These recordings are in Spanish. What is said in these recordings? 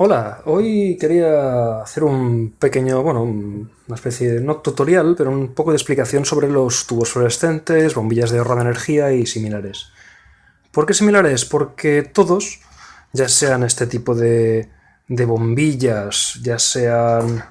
Hola, hoy quería hacer un pequeño, una especie de, no tutorial, pero un poco de explicación sobre los tubos fluorescentes, bombillas de ahorro de energía y similares. ¿Por qué similares? Porque todos, ya sean este tipo de bombillas, ya sean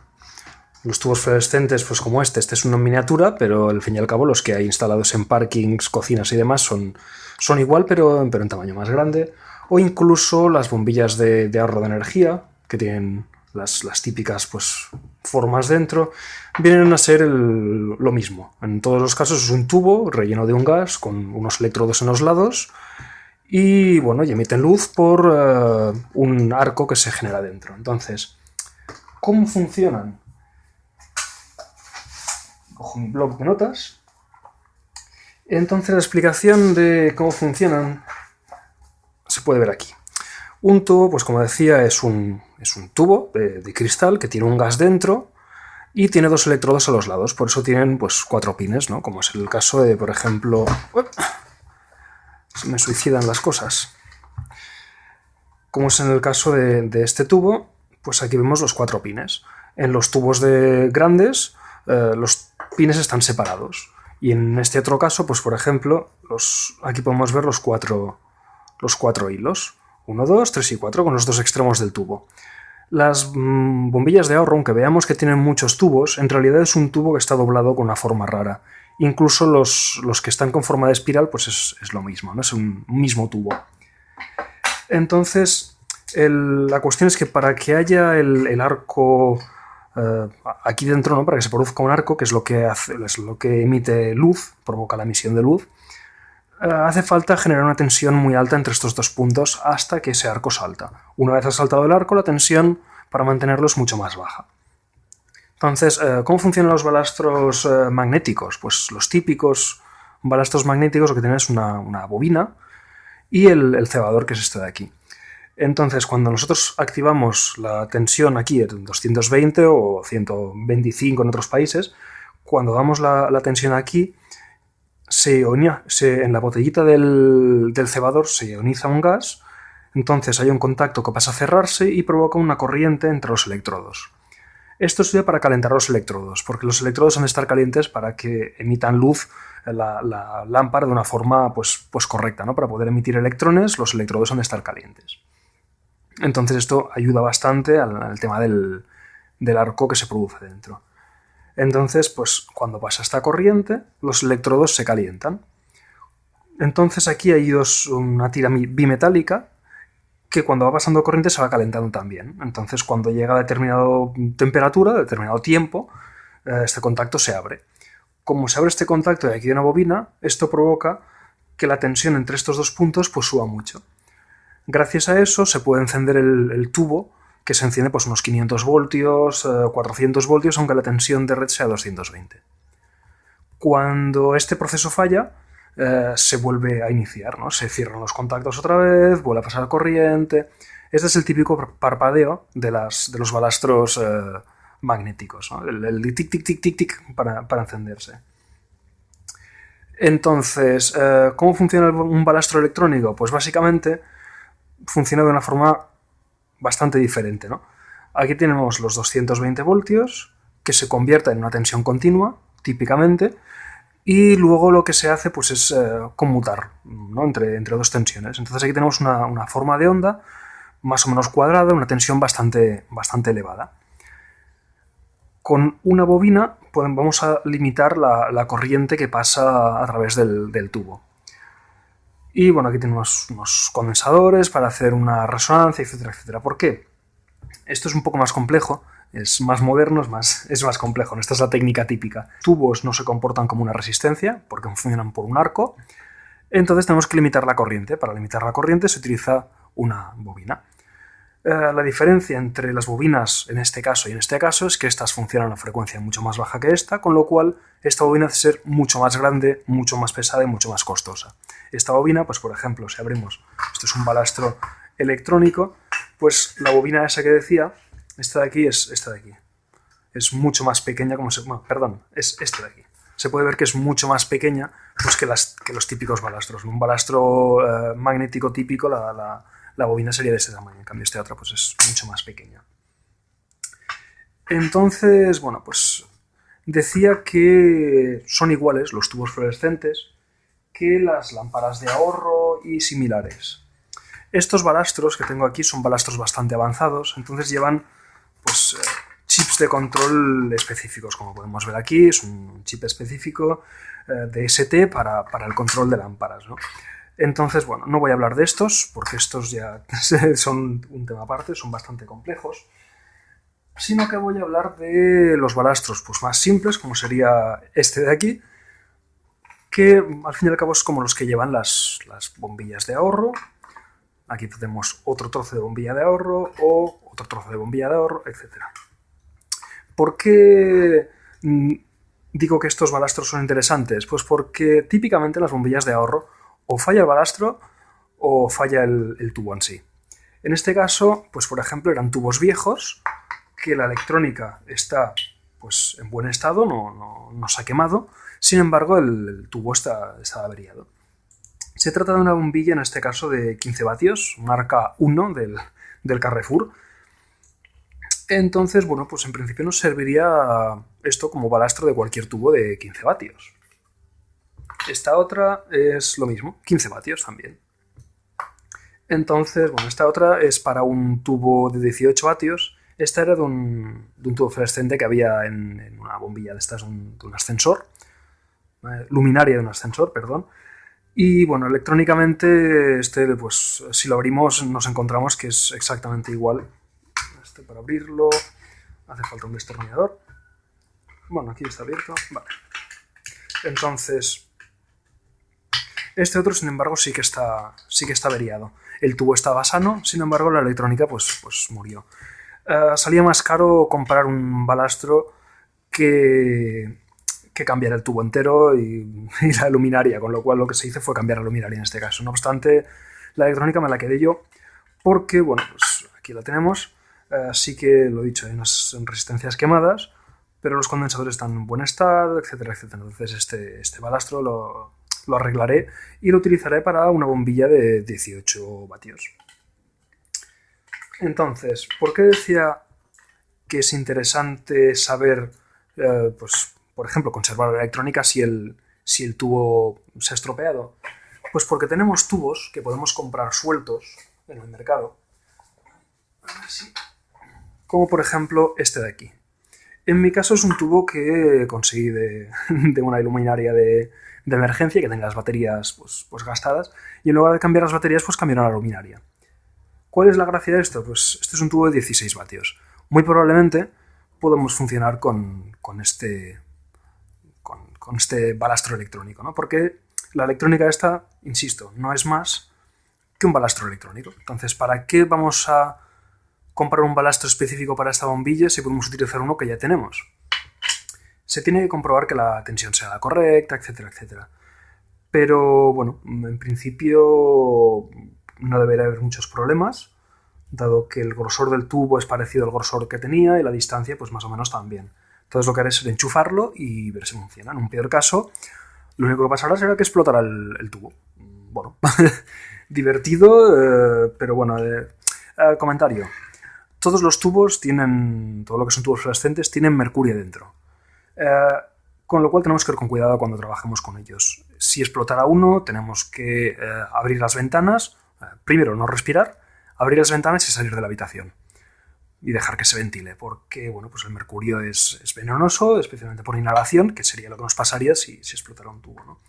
los tubos fluorescentes, pues como este es una miniatura, pero al fin y al cabo los que hay instalados en parkings, cocinas y demás son igual, pero en tamaño más grande. O incluso las bombillas de ahorro de energía, que tienen las típicas pues, formas dentro, vienen a ser lo mismo. En todos los casos es un tubo relleno de un gas con unos electrodos en los lados y bueno, y emiten luz por un arco que se genera dentro. Entonces, ¿cómo funcionan? Cojo mi blog de notas. Entonces la explicación de cómo funcionan se puede ver aquí. Un tubo, pues como decía, es un tubo de cristal que tiene un gas dentro y tiene dos electrodos a los lados. Por eso tienen pues 4 pines, ¿no? Como es el caso de, por ejemplo... Se me suicidan las cosas. Como es en el caso de este tubo, pues aquí vemos los 4 pines. En los tubos grandes, los pines están separados. Y en este otro caso, pues por ejemplo, aquí podemos ver los cuatro hilos. 1, 2, 3 y 4 con los dos extremos del tubo. Las bombillas de ahorro, aunque veamos que tienen muchos tubos, en realidad es un tubo que está doblado con una forma rara. Incluso los que están con forma de espiral, pues es lo mismo, ¿no? Es un mismo tubo. Entonces, la cuestión es que para que haya el arco aquí dentro, ¿no? Para que se produzca un arco, que es lo que emite luz, provoca la emisión de luz, hace falta generar una tensión muy alta entre estos dos puntos hasta que ese arco salta. Una vez ha saltado el arco, la tensión para mantenerlo es mucho más baja. Entonces, ¿cómo funcionan los balastros magnéticos? Pues los típicos balastros magnéticos lo que tienen es una bobina y el cebador, que es este de aquí. Entonces, cuando nosotros activamos la tensión aquí en 220 o 125 en otros países, cuando damos la tensión aquí, en la botellita del cebador se ioniza un gas, entonces hay un contacto que pasa a cerrarse y provoca una corriente entre los electrodos. Esto sirve para calentar los electrodos, porque los electrodos han de estar calientes para que emitan luz la lámpara de una forma pues correcta, ¿no? Para poder emitir electrones, los electrodos han de estar calientes. Entonces esto ayuda bastante al tema del arco que se produce dentro. Entonces, pues cuando pasa esta corriente, los electrodos se calientan. Entonces aquí hay una tira bimetálica que cuando va pasando corriente se va calentando también. Entonces cuando llega a determinada temperatura, a determinado tiempo, este contacto se abre. Como se abre este contacto de aquí de una bobina, esto provoca que la tensión entre estos dos puntos pues suba mucho. Gracias a eso se puede encender el tubo, que se enciende pues unos 500 voltios, 400 voltios, aunque la tensión de red sea 220. Cuando este proceso falla, se vuelve a iniciar, ¿no? Se cierran los contactos otra vez, vuelve a pasar corriente. Este es el típico parpadeo de los balastros magnéticos, ¿no? El tic, tic, tic, tic, tic para encenderse. Entonces, ¿cómo funciona un balastro electrónico? Pues básicamente funciona de una forma bastante diferente, ¿no? Aquí tenemos los 220 voltios, que se convierten en una tensión continua, típicamente, y luego lo que se hace pues es conmutar, ¿no? entre dos tensiones. Entonces aquí tenemos una forma de onda más o menos cuadrada, una tensión bastante elevada. Con una bobina vamos a limitar la corriente que pasa a través del tubo. Y bueno, aquí tenemos unos condensadores para hacer una resonancia, etcétera, etcétera. ¿Por qué? Esto es un poco más complejo, es más moderno, es más complejo. Esta es la técnica típica. Tubos no se comportan como una resistencia porque funcionan por un arco, entonces tenemos que limitar la corriente. Para limitar la corriente se utiliza una bobina. La diferencia entre las bobinas en este caso y en este caso es que estas funcionan a una frecuencia mucho más baja que esta, con lo cual esta bobina hace ser mucho más grande, mucho más pesada y mucho más costosa. Esta bobina, pues por ejemplo, si abrimos, esto es un balastro electrónico, pues la bobina esa que decía, esta de aquí es esta de aquí. Es mucho más pequeña, es esta de aquí. Se puede ver que es mucho más pequeña pues, que los típicos balastros. Un balastro magnético típico, la la bobina sería de este tamaño, en cambio esta otra pues es mucho más pequeña. Entonces, bueno, pues decía que son iguales los tubos fluorescentes que las lámparas de ahorro y similares. Estos balastros que tengo aquí son balastros bastante avanzados, entonces llevan pues chips de control específicos, como podemos ver aquí, es un chip específico de ST para el control de lámparas, ¿no? Entonces, bueno, no voy a hablar de estos, porque estos ya son un tema aparte, son bastante complejos, sino que voy a hablar de los balastros pues, más simples, como sería este de aquí, que al fin y al cabo es como los que llevan las bombillas de ahorro. Aquí tenemos otro trozo de bombilla de ahorro o otro trozo de bombilla de ahorro, etc. ¿Por qué digo que estos balastros son interesantes? Pues porque típicamente en las bombillas de ahorro o falla el balastro o falla el tubo en sí. En este caso, pues por ejemplo, eran tubos viejos que la electrónica está pues, en buen estado, no se ha quemado, sin embargo el tubo está averiado. Se trata de una bombilla, en este caso, de 15 vatios, marca 1 del Carrefour. Entonces, bueno, pues en principio nos serviría esto como balastro de cualquier tubo de 15 vatios. Esta otra es lo mismo, 15 vatios también. Entonces, bueno, esta otra es para un tubo de 18 vatios. Esta era de un tubo fluorescente que había en una bombilla de estas, de un ascensor, luminaria de un ascensor, perdón. Y bueno, electrónicamente, pues si lo abrimos nos encontramos que es exactamente igual. Para abrirlo hace falta un destornillador. Bueno, aquí está abierto. Vale. Entonces, este otro, sin embargo, sí que está averiado. El tubo estaba sano, sin embargo, la electrónica pues murió. Salía más caro comprar un balastro que cambiar el tubo entero y la luminaria, con lo cual lo que se hizo fue cambiar la luminaria en este caso. No obstante, la electrónica me la quedé yo porque, bueno, pues aquí la tenemos. Sí que, lo he dicho, hay unas resistencias quemadas, pero los condensadores están en buen estado, etcétera, etcétera. Entonces este balastro lo arreglaré y lo utilizaré para una bombilla de 18 vatios. Entonces, ¿por qué decía que es interesante saber, pues, por ejemplo, conservar la electrónica si el tubo se ha estropeado? Pues porque tenemos tubos que podemos comprar sueltos en el mercado, como por ejemplo este de aquí. En mi caso es un tubo que conseguí de una luminaria de emergencia que tenga las baterías pues gastadas, y en lugar de cambiar las baterías pues cambiaron la luminaria. ¿Cuál es la gracia de esto? Pues este es un tubo de 16 vatios. Muy probablemente podemos funcionar con este balastro electrónico, ¿no? Porque la electrónica esta, insisto, no es más que un balastro electrónico. Entonces, ¿para qué vamos a comprar un balastro específico para esta bombilla si podemos utilizar uno que ya tenemos? Se tiene que comprobar que la tensión sea la correcta, etcétera, etcétera. Pero, bueno, en principio no debería haber muchos problemas, dado que el grosor del tubo es parecido al grosor que tenía y la distancia pues más o menos también. Entonces lo que haré es enchufarlo y ver si funciona. En un peor caso, lo único que pasará será que explotará el tubo. Bueno, divertido, pero bueno. Comentario. Todos los tubos tienen, todo lo que son tubos fluorescentes, tienen mercurio dentro. Con lo cual tenemos que ir con cuidado cuando trabajemos con ellos. Si explotara uno, tenemos que abrir las ventanas, primero no respirar, abrir las ventanas y salir de la habitación y dejar que se ventile, porque bueno, pues el mercurio es venenoso, especialmente por inhalación, que sería lo que nos pasaría si explotara un tubo, ¿no?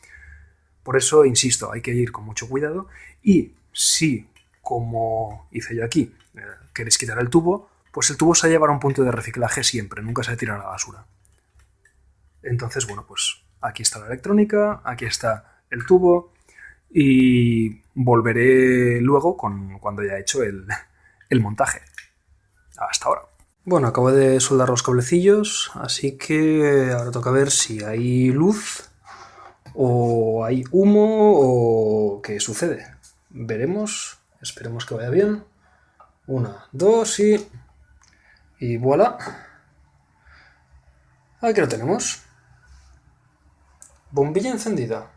Por eso, insisto, hay que ir con mucho cuidado, y si, como hice yo aquí, queréis quitar el tubo, pues el tubo se ha de llevar a un punto de reciclaje siempre, nunca se ha de tirar a la basura. Entonces, bueno, pues aquí está la electrónica, aquí está el tubo, y volveré luego cuando haya hecho el montaje. Hasta ahora. Bueno, acabo de soldar los cablecillos, así que ahora toca ver si hay luz o hay humo o qué sucede. Veremos, esperemos que vaya bien. 1, 2 y voilà. Aquí lo tenemos. Bombilla encendida.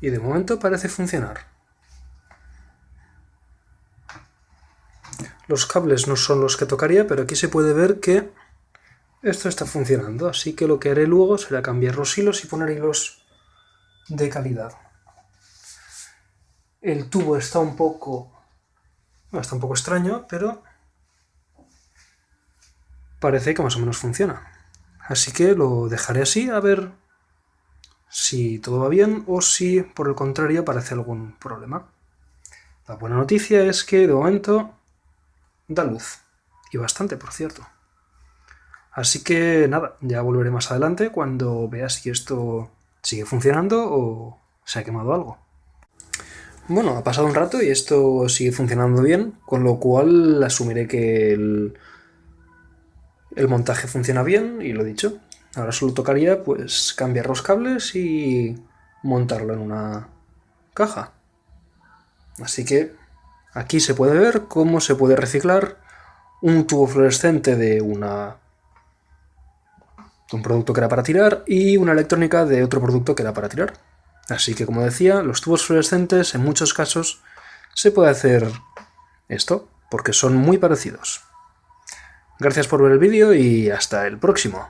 Y de momento parece funcionar. Los cables no son los que tocaría, pero aquí se puede ver que esto está funcionando, así que lo que haré luego será cambiar los hilos y poner hilos de calidad. El tubo está un poco extraño, pero parece que más o menos funciona. Así que lo dejaré así a ver si todo va bien o si por el contrario aparece algún problema. La buena noticia es que de momento da luz, y bastante, por cierto. Así que nada, ya volveré más adelante cuando vea si esto sigue funcionando o se ha quemado algo. Bueno, ha pasado un rato y esto sigue funcionando bien, con lo cual asumiré que el montaje funciona bien y lo dicho. Ahora solo tocaría pues cambiar los cables y montarlo en una caja. Así que aquí se puede ver cómo se puede reciclar un tubo fluorescente de un producto que era para tirar y una electrónica de otro producto que era para tirar. Así que, como decía, los tubos fluorescentes en muchos casos se puede hacer esto, porque son muy parecidos. Gracias por ver el vídeo y hasta el próximo.